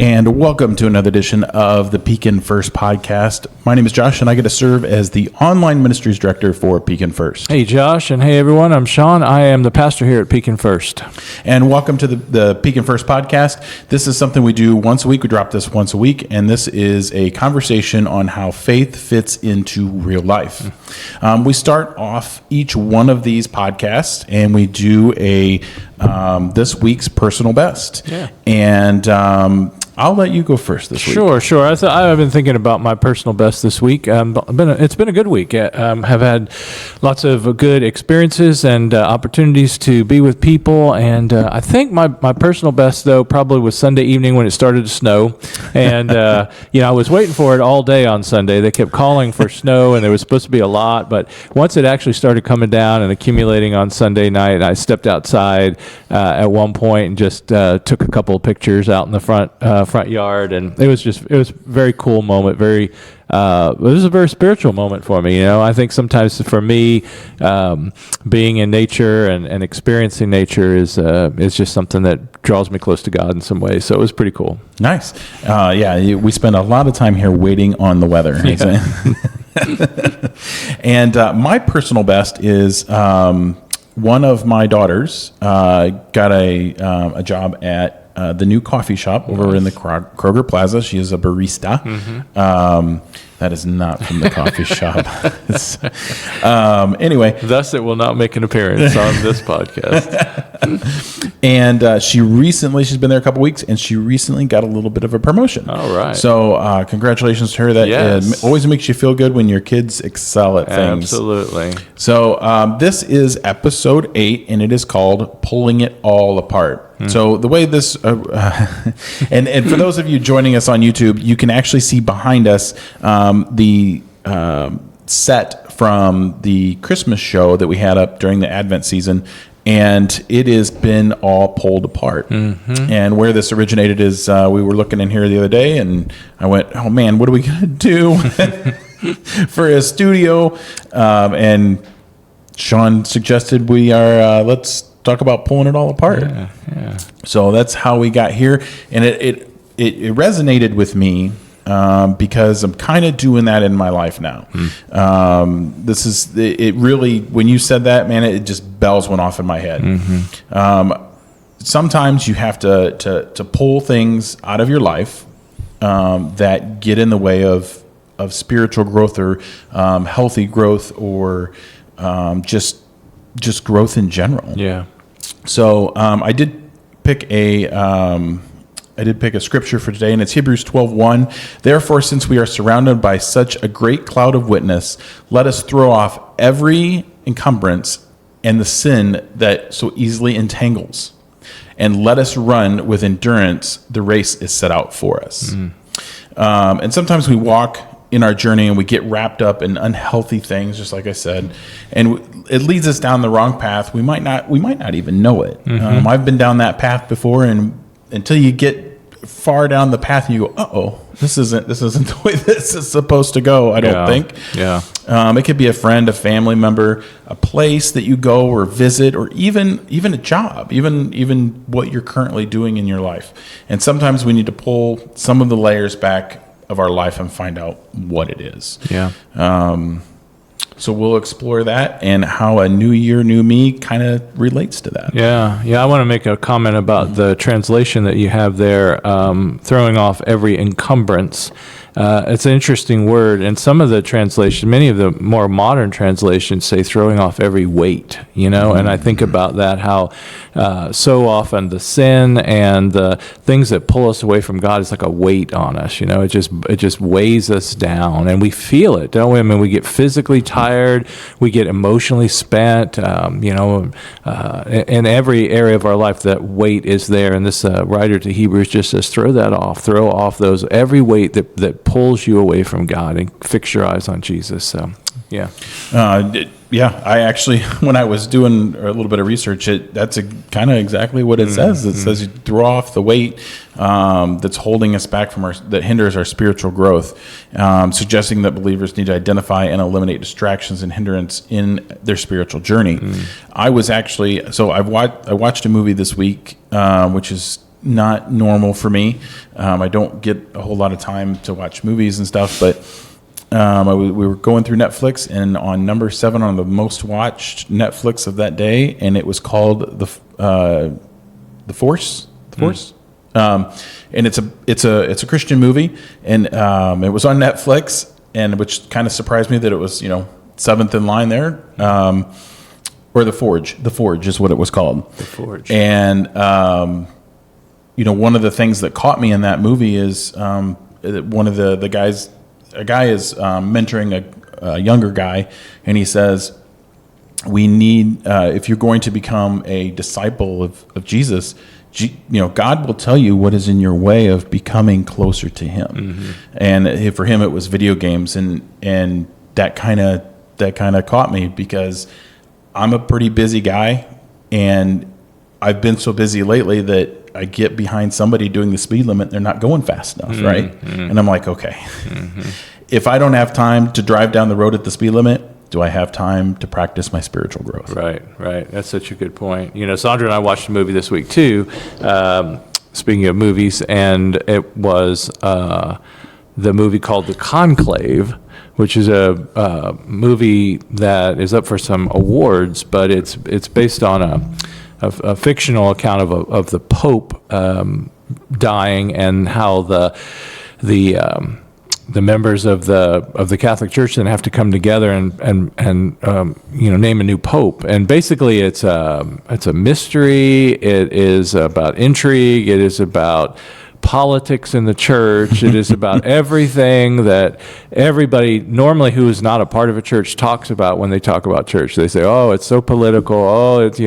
and welcome to another edition of the Pekin First podcast. My name is Josh, and I get to serve as the Online Ministries Director for Pekin First. Hey, Josh, and hey, everyone. I'm Sean. I am the pastor here at Pekin First. And welcome to the Pekin First podcast. This is something we do once a week. We drop this once a week, and this is a conversation on how faith fits into real life. We start off each one of these podcasts, and we do a this week's personal best. Yeah. And I'll let you go first this week. Sure. I've been thinking about my personal best this week. It's been a good week. Have had lots of good experiences and opportunities to be with people. And I think my personal best, though, probably was Sunday evening when it started to snow. And, I was waiting for it all day on Sunday. They kept calling for snow, and there was supposed to be a lot. But once it actually started coming down and accumulating on Sunday night, I stepped outside at one point and just took a couple of pictures out in the front yard, and it was a very cool moment. It was a very spiritual moment for me. I think sometimes for me, being in nature and experiencing nature is just something that draws me close to God in some ways. So it was pretty cool. Nice. We spend a lot of time here waiting on the weather. Yeah. And my personal best is one of my daughters got a job at the new coffee shop over in the Kroger Plaza. She is a barista. Mm-hmm. That is not from the coffee shop. Anyway. Thus, it will not make an appearance on this podcast. And she's been there a couple weeks, and she recently got a little bit of a promotion. All right. So congratulations to her. That always makes you feel good when your kids excel at things. Absolutely. So this is episode 8, and it is called Pulling It All Apart. So the way this, and for those of you joining us on YouTube, you can actually see behind us the set from the Christmas show that we had up during the Advent season, and it has been all pulled apart. Mm-hmm. And where this originated is we were looking in here the other day, and I went, oh man, what are we going to do for a studio? And Sean suggested let's talk about pulling it all apart. Yeah. So that's how we got here, and it resonated with me because I'm kind of doing that in my life now. This is it. Really, when you said that, man, it just bells went off in my head. Mm-hmm. Sometimes you have to pull things out of your life that get in the way of spiritual growth or healthy growth or just growth in general. Yeah. So I did pick a scripture for today, and it's Hebrews 12:1. Therefore, since we are surrounded by such a great cloud of witness, let us throw off every encumbrance and the sin that so easily entangles, and let us run with endurance the race is set out for us. And sometimes we walk in our journey and we get wrapped up in unhealthy things, just like I said, and it leads us down the wrong path. We might not even know it. Mm-hmm. I've been down that path before, and until you get far down the path, you go, "Uh-oh, this isn't the way this is supposed to go." I don't think. Yeah. It could be a friend, a family member, a place that you go or visit, or even a job, even what you're currently doing in your life. And sometimes we need to pull some of the layers back of our life and find out what it is. Yeah. So we'll explore that and how a new year, new me kind of relates to that. Yeah. I want to make a comment about the translation that you have there, throwing off every encumbrance. It's an interesting word, and some of the translations, many of the more modern translations say throwing off every weight, and I think about that, how so often the sin and the things that pull us away from God is like a weight on us, it just weighs us down, and we feel it, don't we? I mean, we get physically tired, we get emotionally spent, in every area of our life, that weight is there, and this writer to Hebrews just says, throw off every weight that pulls you away from God, and fix your eyes on Jesus. So, yeah. I actually, when I was doing a little bit of research, that's kind of exactly what it says. It says you throw off the weight that's holding us back that hinders our spiritual growth, suggesting that believers need to identify and eliminate distractions and hindrance in their spiritual journey. I watched a movie this week, which is not normal for me. I don't get a whole lot of time to watch movies and stuff, but we were going through Netflix, and on number 7 on the most watched Netflix of that day, and it was called The Force. The Force. And it's a Christian movie, and it was on Netflix, and which kind of surprised me that it was 7th in line there. Or The Forge. The Forge is what it was called. The Forge. And one of the things that caught me in that movie is one of the guys. A guy is mentoring a younger guy, and he says, "We need if you're going to become a disciple of Jesus, God will tell you what is in your way of becoming closer to Him." Mm-hmm. And for him, it was video games, and that kind of caught me because I'm a pretty busy guy, and I've been so busy lately that I get behind somebody doing the speed limit. They're not going fast enough, mm-hmm. right? Mm-hmm. And I'm like, okay, mm-hmm. if I don't have time to drive down the road at the speed limit, do I have time to practice my spiritual growth? Right. That's such a good point. Sandra and I watched a movie this week too. Speaking of movies, and it was the movie called The Conclave, which is a movie that is up for some awards, but it's based on a fictional account of the Pope dying, and how the members of the Catholic Church then have to come together and name a new pope. And basically, it's a mystery. It is about intrigue. It is about politics in the church. It is about everything that everybody normally who is not a part of a church talks about when they talk about church. They say, "Oh, it's so political. Oh, it's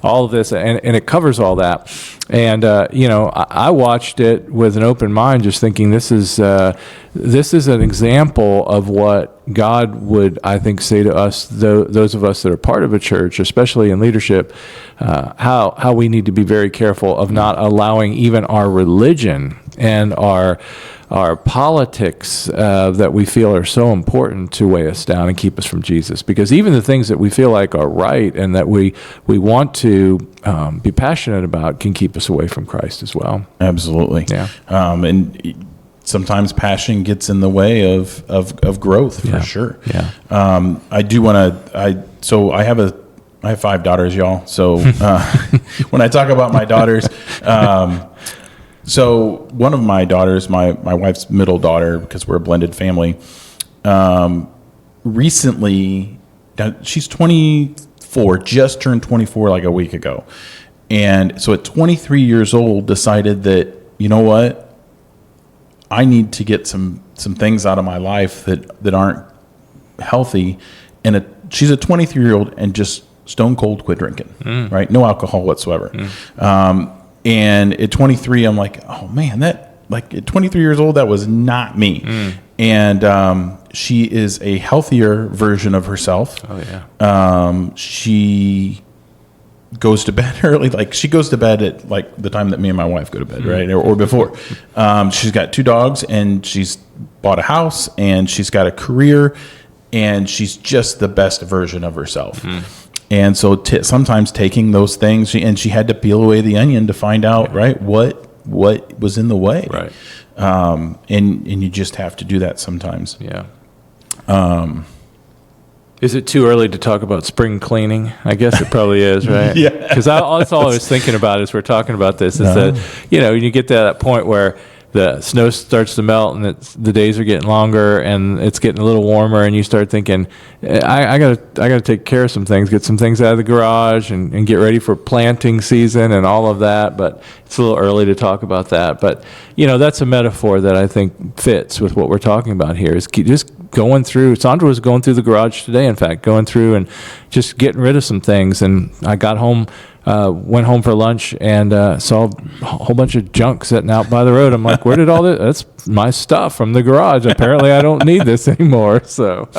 all of this," and it covers all that. And I watched it with an open mind, just thinking this is an example of what God would, I think, say to us, those of us that are part of a church, especially in leadership, how we need to be very careful of not allowing even our religion and our politics that we feel are so important to weigh us down and keep us from Jesus. Because even the things that we feel like are right and that we want to be passionate about can keep us away from Christ as well. Absolutely. Yeah. And sometimes passion gets in the way of growth, for sure. Yeah. I have 5 daughters, y'all. So when I talk about my daughters, so one of my daughters, my wife's middle daughter, because we're a blended family, recently, she's 24, just turned 24 like a week ago. And so at 23 years old, decided that, you know what? I need to get some things out of my life that aren't healthy. And she's a 23-year-old and just stone cold quit drinking, right? No alcohol whatsoever. And at 23, I'm like, oh man, at 23 years old, that was not me. And she is a healthier version of herself. Oh yeah. She goes to bed early. Like, she goes to bed at like the time that me and my wife go to bed, right? Or before. She's got 2 dogs, and she's bought a house, and she's got a career, and she's just the best version of herself. And so sometimes taking those things, she had to peel away the onion to find out, right, what was in the way. Right. And you just have to do that sometimes. Yeah. Is it too early to talk about spring cleaning? I guess it probably is, right? Yeah. Because that's all I was thinking about as we're talking about this, is that, you get to that point where the snow starts to melt and the days are getting longer and it's getting a little warmer, and you start thinking, I gotta take care of some things, get some things out of the garage and get ready for planting season and all of that. But it's a little early to talk about that. But that's a metaphor that I think fits with what we're talking about here. Is just going through. Sandra was going through the garage today, in fact, going through and just getting rid of some things. And I got home. Went home for lunch and saw a whole bunch of junk sitting out by the road. I'm like, where did all this? That's my stuff from the garage. Apparently, I don't need this anymore. So,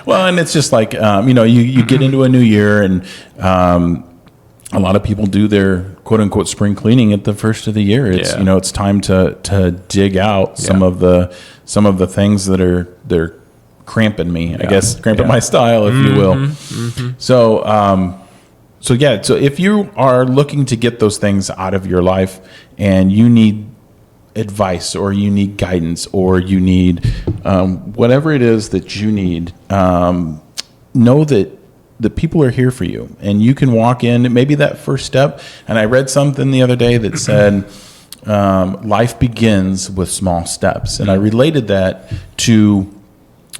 well, and it's just like, you get into a new year, and a lot of people do their quote unquote spring cleaning at the first of the year. It's it's time to dig out some of the things that they're cramping me. I guess cramping my style, if you will. So. So yeah, so if you are looking to get those things out of your life and you need advice or you need guidance or you need whatever it is that you need, know that the people are here for you and you can walk in, maybe that first step. And I read something the other day that said, life begins with small steps. And I related that to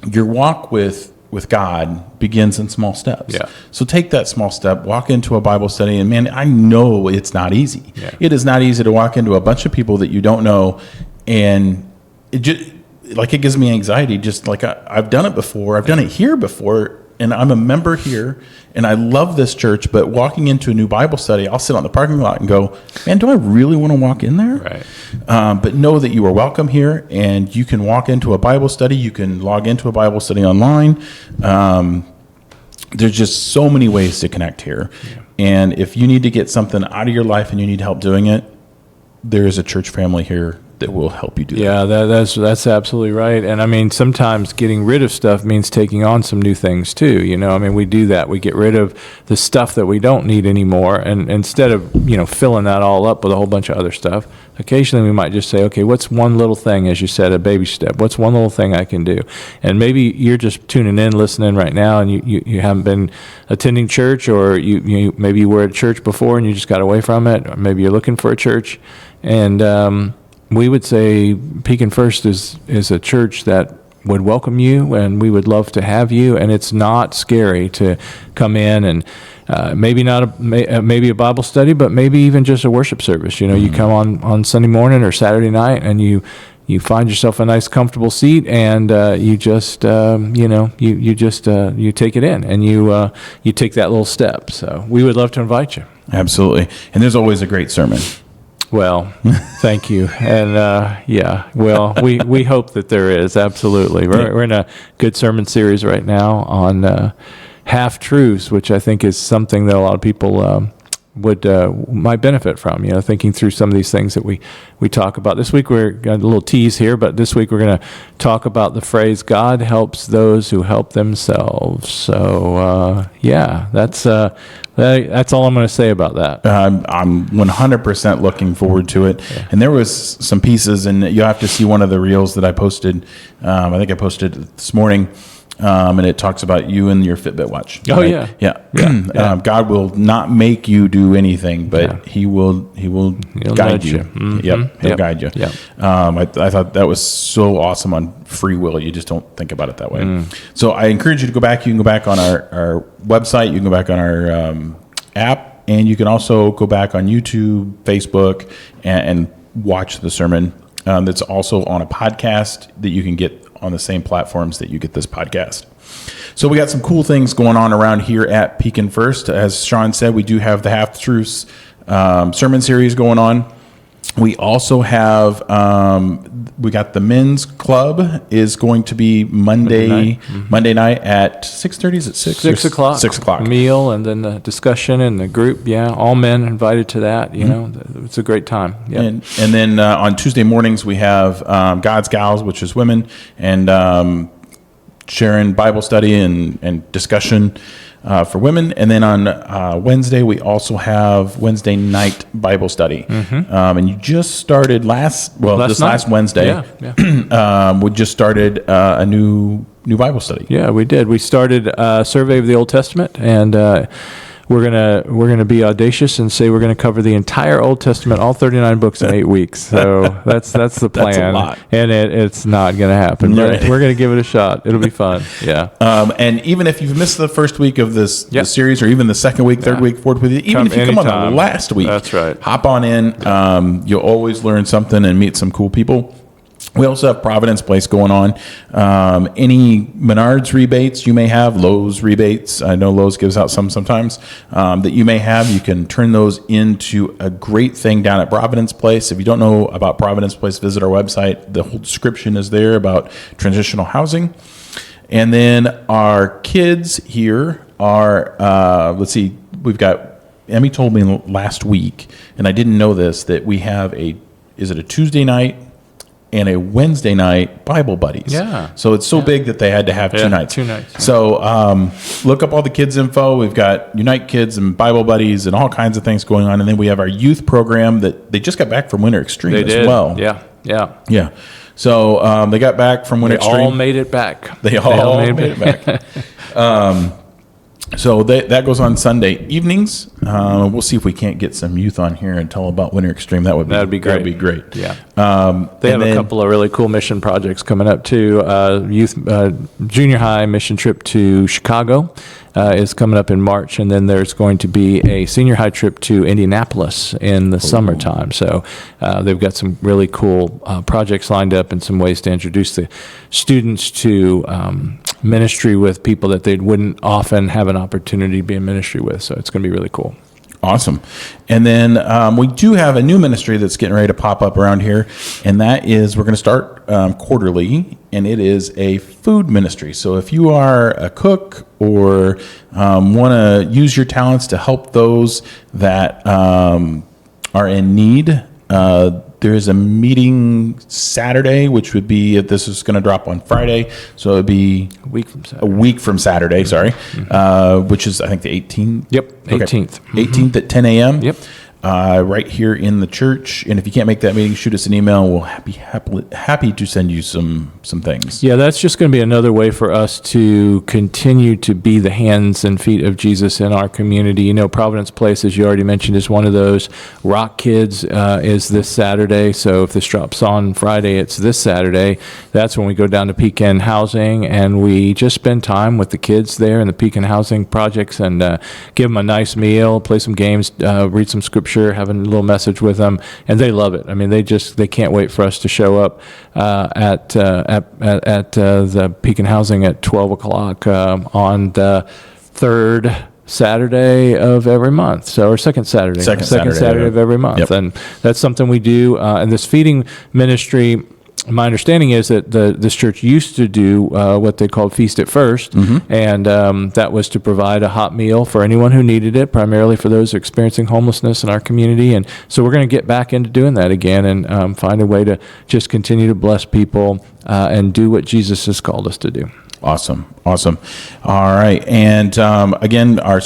your walk with God begins in small steps. Yeah. So take that small step, walk into a Bible study, and man, I know it's not easy. Yeah. It is not easy to walk into a bunch of people that you don't know, and it just it gives me anxiety. Just like I've done it before, I've done it here before, and I'm a member here, and I love this church. But walking into a new Bible study, I'll sit on the parking lot and go, man, do I really want to walk in there? Right. But know that you are welcome here, and you can walk into a Bible study. You can log into a Bible study online. There's just so many ways to connect here. Yeah. And if you need to get something out of your life and you need help doing it, there is a church family here that will help you do that. Yeah, that's absolutely right. And I mean, sometimes getting rid of stuff means taking on some new things too. You know, I mean, we do that. We get rid of the stuff that we don't need anymore, and instead of filling that all up with a whole bunch of other stuff, occasionally we might just say, okay, what's one little thing, as you said, a baby step? What's one little thing I can do? And maybe you're just tuning in, listening right now, and you haven't been attending church, or you maybe you were at church before and you just got away from it, or maybe you're looking for a church, and we would say Pekin First is a church that would welcome you, and we would love to have you. And it's not scary to come in and maybe a Bible study, but maybe even just a worship service. You come on Sunday morning or Saturday night, and you find yourself a nice, comfortable seat, and you just you take it in, and you take that little step. So we would love to invite you. Absolutely, and there's always a great sermon. Well, thank you. And we hope that there is. Absolutely. We're in a good sermon series right now on half-truths, which I think is something that a lot of people might benefit from, thinking through some of these things that we talk about. This week we're got a little tease here, but this week we're going to talk about the phrase, God helps those who help themselves. So, that's all I'm going to say about that. I'm 100% looking forward to it. Yeah. And there was some pieces, and you'll have to see one of the reels that I posted. I think I posted it this morning. And it talks about you and your Fitbit watch. Oh, right? Yeah. God will not make you do anything, but He'll guide you. Mm-hmm. Yep, He'll guide you. Yep. I thought that was so awesome on free will. You just don't think about it that way. So I encourage you to go back. You can go back on our website. You can go back on our app, and you can also go back on YouTube, Facebook, and watch the sermon. That's also on a podcast that you can get on the same platforms that you get this podcast. So we got some cool things going on around here at Pekin First. As Sean said, we do have the Half Truths sermon series going on. We also have, we got the men's club is going to be Monday night at 6:30. Is it 6 o'clock? 6 o'clock. Meal, and then the discussion and the group. Yeah, all men invited to that. It's a great time. Yeah. And then on Tuesday mornings we have God's Gals, which is women, and sharing Bible study and discussion for women. And then on Wednesday, we also have Wednesday night Bible study. And you just started last Wednesday. We just started a new Bible study. Yeah, we did. We started a survey of the Old Testament, and we're gonna be audacious and say we're gonna cover the entire Old Testament, all 39 books in 8 weeks. So that's the plan. That's a lot. And it's not gonna happen. Right. We're gonna give it a shot. It'll be fun. Yeah. And even if you've missed the first week of this series, or even the second week, third week, fourth week, even if you come on the last week, that's right. Hop on in. You'll always learn something and meet some cool people. We also have Providence Place going on. Any Menards rebates you may have, Lowe's rebates, I know Lowe's gives out sometimes, that you may have, you can turn those into a great thing down at Providence Place. If you don't know about Providence Place, visit our website. The whole description is there about transitional housing. And then our kids here are, we've got, Emmy told me last week, and I didn't know this, that we have is it a Tuesday night and a Wednesday night Bible buddies. Yeah. So it's so big that they had to have Yeah, 2 nights. 2 nights. So look up all the kids info. We've got Unite Kids and Bible buddies and all kinds of things going on. And then we have our youth program that they just got back from Winter Extreme They as did. well. Yeah. Yeah. So they got back from Winter They Extreme. all made it back. They all made it back. So that goes on Sunday evenings. We'll see if we can't get some youth on here and tell about Winter Extreme. That'd be great. That'd be great. Yeah. They have a couple of really cool mission projects coming up too. Youth junior high mission trip to Chicago is coming up in March, and then there's going to be a senior high trip to Indianapolis in the summertime. So they've got some really cool projects lined up and some ways to introduce the students to ministry with people that they wouldn't often have an opportunity to be in ministry with. So it's going to be really cool. Awesome. And then we do have a new ministry that's getting ready to pop up around here, and that is we're going to start quarterly, and it is a food ministry. So if you are a cook or want to use your talents to help those that are in need, there is a meeting Saturday, which would be, if this is going to drop on Friday, so it would be A week from a Saturday. week from Saturday, sorry, which is, I think, the 18th. Yep, Okay. 18th. 18th at 10 a.m. Yep. Right here in the church. And if you can't make that meeting, shoot us an email. We'll be happy to send you some things. Yeah, that's just going to be another way for us to continue to be the hands and feet of Jesus in our community. You know, Providence Place, as you already mentioned, is one of those. Rock Kids is this Saturday. So if this drops on Friday, it's this Saturday. That's when we go down to Pekin Housing, and we just spend time with the kids there in the Pekin Housing projects and give them a nice meal, play some games, read some scripture, having a little message with them, and they love it. I mean, they can't wait for us to show up at the Pekin Housing at 12 o'clock on the third Saturday of every month. So, or second Saturday Saturday of every month. Yep. And that's something we do. And this feeding ministry, my understanding is that this church used to do what they called Feast at First, and that was to provide a hot meal for anyone who needed it, primarily for those experiencing homelessness in our community. And so we're going to get back into doing that again and find a way to just continue to bless people and do what Jesus has called us to do. Awesome. All right. And again, our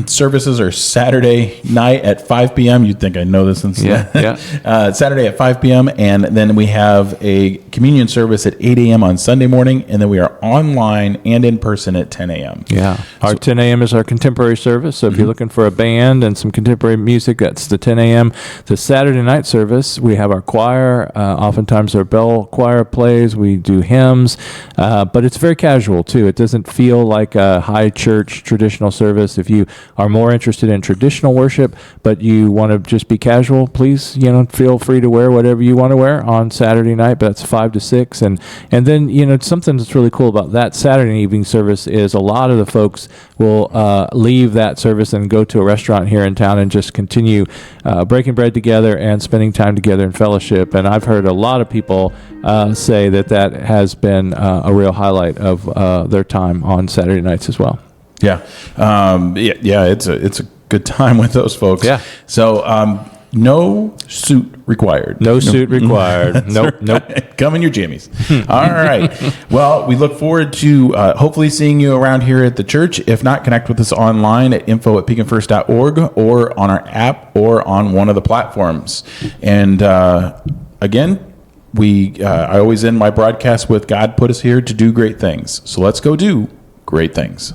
services are Saturday night at 5 p.m. You'd think I know this. Yeah. Saturday at 5 p.m. And then we have a communion service at 8 a.m. on Sunday morning. And then we are online and in person at 10 a.m. Yeah. Our 10 a.m. is our contemporary service. So if you're looking for a band and some contemporary music, that's the 10 a.m. The Saturday night service, we have our choir. Oftentimes our bell choir plays. We do hymns. But it's very casual, too. It doesn't feel like a high church traditional service. If you are more interested in traditional worship, but you want to just be casual, please, feel free to wear whatever you want to wear on Saturday night, but that's 5 to 6. And then, something that's really cool about that Saturday evening service is a lot of the folks will leave that service and go to a restaurant here in town and just continue breaking bread together and spending time together in fellowship. And I've heard a lot of people say that has been a real highlight of their time on Saturday nights as well. Yeah. It's a good time with those folks. Yeah. So, no suit required. No suit required. Nope. Come in your jammies. All right. Well, we look forward to hopefully seeing you around here at the church. If not, connect with us online at info@pekinfirst.org or on our app or on one of the platforms. And again, I always end my broadcast with God put us here to do great things. So let's go do great things.